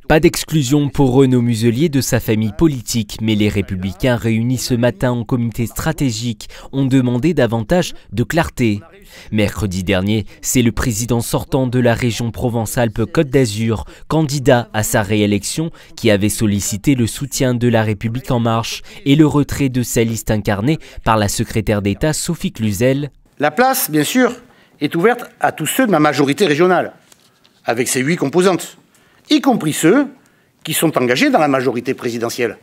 Pas d'exclusion pour Renaud Muselier de sa famille politique, mais les Républicains réunis ce matin en comité stratégique ont demandé davantage de clarté. Mercredi dernier, c'est le président sortant de la région Provence-Alpes-Côte d'Azur, candidat à sa réélection, qui avait sollicité le soutien de La République En Marche et le retrait de sa liste incarnée par la secrétaire d'État Sophie Cluzel. La place, bien sûr, est ouverte à tous ceux de ma majorité régionale, avec ses 8 composantes, y compris ceux qui sont engagés dans la majorité présidentielle.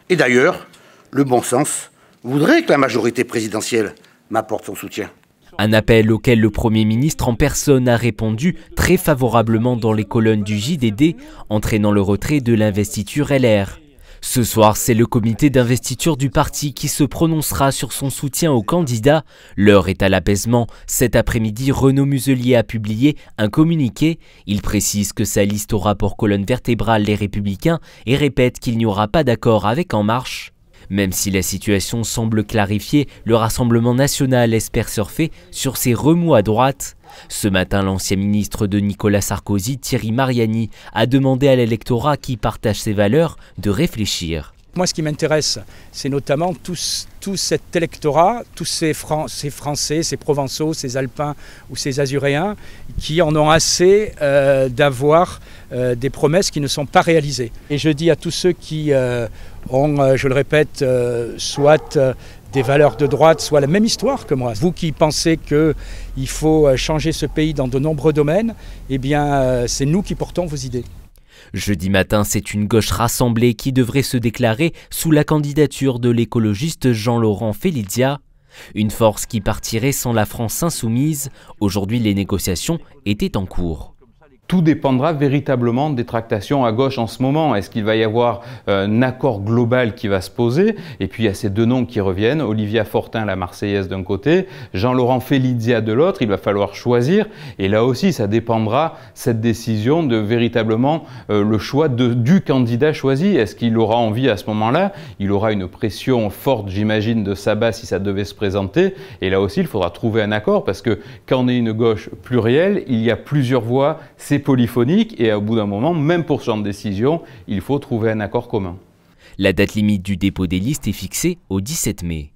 Et d'ailleurs, le bon sens voudrait que la majorité présidentielle m'apporte son soutien. Un appel auquel le Premier ministre en personne a répondu très favorablement dans les colonnes du JDD, entraînant le retrait de l'investiture LR. Ce soir, c'est le comité d'investiture du parti qui se prononcera sur son soutien au candidat. L'heure est à l'apaisement. Cet après-midi, Renaud Muselier a publié un communiqué. Il précise que sa liste aura pour colonne vertébrale les Républicains et répète qu'il n'y aura pas d'accord avec En Marche. Même si la situation semble clarifiée, le Rassemblement national espère surfer sur ses remous à droite. Ce matin, l'ancien ministre de Nicolas Sarkozy, Thierry Mariani, a demandé à l'électorat qui partage ses valeurs de réfléchir. Moi, ce qui m'intéresse, c'est notamment tout cet électorat, tous ces Français, ces Provençaux, ces Alpins ou ces Azuréens qui en ont assez d'avoir des promesses qui ne sont pas réalisées. Et je dis à tous ceux qui ont, je le répète, soit des valeurs de droite, soit la même histoire que moi. Vous qui pensez qu'il faut changer ce pays dans de nombreux domaines, eh bien, c'est nous qui portons vos idées. Jeudi matin, c'est une gauche rassemblée qui devrait se déclarer sous la candidature de l'écologiste Jean-Laurent Félidia. Une force qui partirait sans la France insoumise. Aujourd'hui, les négociations étaient en cours. Tout dépendra véritablement des tractations à gauche en ce moment. Est-ce qu'il va y avoir un accord global qui va se poser? Et puis il y a ces deux noms qui reviennent, Olivia Fortin, la Marseillaise d'un côté, Jean-Laurent Félidia de l'autre. Il va falloir choisir. Et là aussi, ça dépendra, cette décision, de véritablement le choix du candidat choisi. Est-ce qu'il aura envie à ce moment-là? Il aura une pression forte, j'imagine, de Sabat si ça devait se présenter. Et là aussi, il faudra trouver un accord parce que quand on est une gauche plurielle, il y a plusieurs voix. C'est polyphonique et au bout d'un moment, même pour ce genre de décision, il faut trouver un accord commun. La date limite du dépôt des listes est fixée au 17 mai.